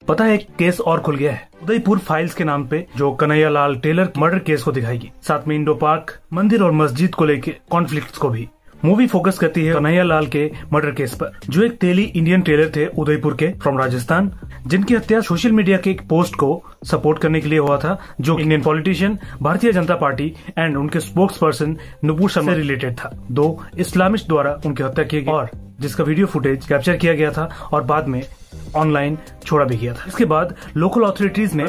पता है एक केस और खुल गया है उदयपुर फाइल्स के नाम पे, जो Kanhaiya Lal Taylor murder case को दिखाएगी, साथ में इंडो पार्क मंदिर और मस्जिद को लेके कॉन्फ्लिक्ट्स को भी। मूवी फोकस करती है कन्हैया लाल के मर्डर केस पर, जो एक तेली इंडियन टेलर थे उदयपुर के फ्रॉम राजस्थान, जिनकी हत्या सोशल मीडिया के एक पोस्ट को सपोर्ट करने के लिए हुआ था, जो Indian politician Bharatiya Janata party and उनके स्पोक्स पर्सन नुपुर शर्मा से रिलेटेड था। दो इस्लामिस्ट द्वारा उनकी हत्या की गई और जिसका वीडियो फुटेज कैप्चर किया गया था और बाद में ऑनलाइन छोड़ा भी गया था। इसके बाद लोकल अथॉरिटीज ने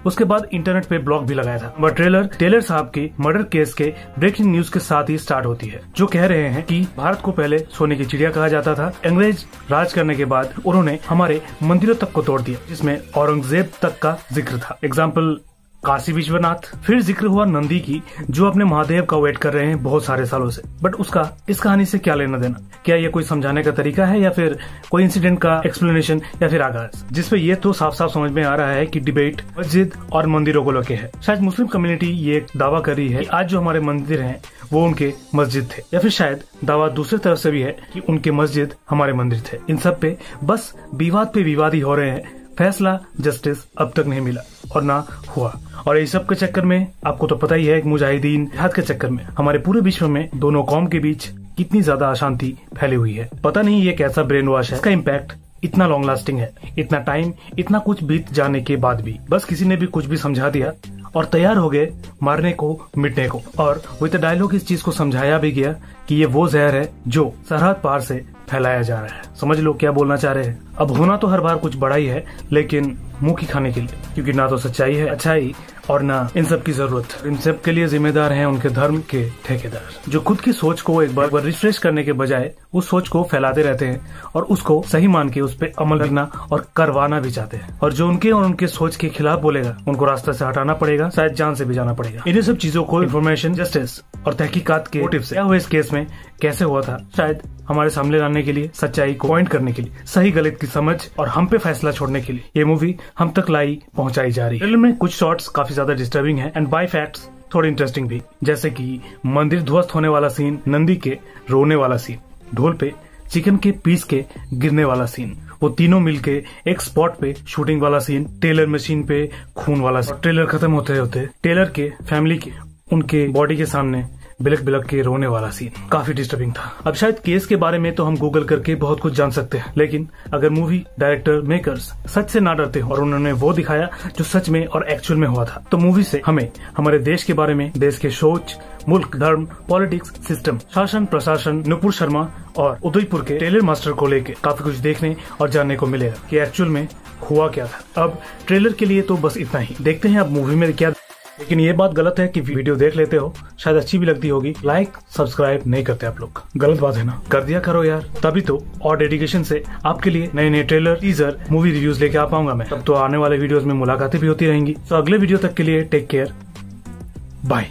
उसके बाद इंटरनेट पे ब्लॉक भी लगाया था। वह ट्रेलर टेलर साहब की मर्डर केस के ब्रेकिंग न्यूज के साथ ही स्टार्ट होती है, जो कह रहे हैं कि भारत को पहले सोने की चिड़िया कहा जाता था। अंग्रेज राज करने के बाद उन्होंने हमारे मंदिरों तक को तोड़ दिया, जिसमें औरंगजेब तक का जिक्र था। एग्जाम्पल काशी विश्वनाथ। फिर जिक्र हुआ नंदी की, जो अपने महादेव का वेट कर रहे हैं बहुत सारे सालों से। बट उसका इस कहानी से क्या लेना देना? क्या ये कोई समझाने का तरीका है या फिर कोई इंसिडेंट का एक्सप्लेनेशन या फिर आगाज, जिसपे ये तो साफ साफ समझ में आ रहा है कि डिबेट मस्जिद और मंदिरों को लेके है। शायद मुस्लिम कम्युनिटी ये दावा कर रही है कि आज जो हमारे मंदिर हैं वो उनके मस्जिद थे, या फिर शायद दावा दूसरी तरफ से भी है कि उनके मस्जिद हमारे मंदिर थे। इन सब पे बस विवाद पे विवाद ही हो रहे हैं। फैसला जस्टिस अब तक नहीं मिला और ना हुआ। और इस सब के चक्कर में आपको तो पता ही है, मुजाहिदीन जिहाद के चक्कर में हमारे पूरे विश्व में दोनों कौम के बीच कितनी ज्यादा अशांति फैली हुई है। पता नहीं ये कैसा ब्रेन वॉश है, इसका इम्पैक्ट इतना लॉन्ग लास्टिंग है। इतना टाइम, इतना कुछ बीत जाने के बाद भी बस किसी ने भी कुछ भी समझा दिया और तैयार हो गए मारने को, मिटने को। और विद डायलॉग इस चीज को समझाया भी गया कि ये वो जहर है जो सरहद पार से फैलाया जा रहा है। समझ लो क्या बोलना चाह रहे हैं। अब होना तो हर बार कुछ बड़ा ही है, लेकिन मुंह की खाने के लिए, क्योंकि ना तो सच्चाई है, अच्छाई, और ना इन सब की जरूरत। इन सब के लिए जिम्मेदार हैं उनके धर्म के ठेकेदार, जो खुद की सोच को एक बार रिफ्रेश करने के बजाय उस सोच को फैलाते रहते हैं और उसको सही मान के उस पर अमल करना और करवाना भी चाहते हैं। और जो उनके और उनके सोच के खिलाफ बोलेगा उनको रास्ते से हटाना पड़ेगा, शायद जान से भी जाना पड़ेगा। इन्हीं सब चीजों को इन्फॉर्मेशन, जस्टिस और तहकीकात के मोटिव से क्या हुआ इस केस में, कैसे हुआ था, शायद हमारे सामने लाने के लिए, सच्चाई को पॉइंट करने के लिए, सही गलत की समझ और हम पे फैसला छोड़ने के लिए ये मूवी हम तक पहुंचाई जा रही है। ट्रेलर में कुछ शॉट्स काफी ज्यादा डिस्टर्बिंग है एंड बाय फैक्ट्स थोड़ी इंटरेस्टिंग भी, जैसे कि मंदिर ध्वस्त होने वाला सीन, नंदी के रोने वाला सीन, ढोल पे चिकन के पीस के गिरने वाला सीन, वो तीनों मिलके एक स्पॉट पे शूटिंग वाला सीन, टेलर मशीन पे खून वाला सीन। ट्रेलर खत्म होते होते टेलर के फैमिली के उनके बॉडी के सामने बिलक बिलक के रोने वाला सीन काफी डिस्टर्बिंग था। अब शायद केस के बारे में तो हम गूगल करके बहुत कुछ जान सकते हैं, लेकिन अगर मूवी डायरेक्टर मेकर्स सच से ना डरते हो और उन्होंने वो दिखाया जो सच में और एक्चुअल में हुआ था, तो मूवी से हमें हमारे देश के बारे में, देश के सोच, मुल्क, धर्म, पॉलिटिक्स, सिस्टम, शासन, प्रशासन, नुपुर शर्मा और उदयपुर के टेलर मास्टर को लेके काफी कुछ देखने और जानने को मिलेगा कि एक्चुअल में हुआ क्या था। अब ट्रेलर के लिए तो बस इतना ही, देखते हैं अब मूवी में क्या। लेकिन ये बात गलत है कि वीडियो देख लेते हो, शायद अच्छी भी लगती होगी, लाइक सब्सक्राइब नहीं करते आप लोग। गलत बात है ना, कर दिया करो यार, तभी तो और डेडिकेशन से आपके लिए नए नए ट्रेलर, टीजर, मूवी रिव्यूज लेके आ पाऊंगा मैं। तब तो आने वाले वीडियोस में मुलाकातें भी होती रहेंगी। तो अगले वीडियो तक के लिए टेक केयर, बाय।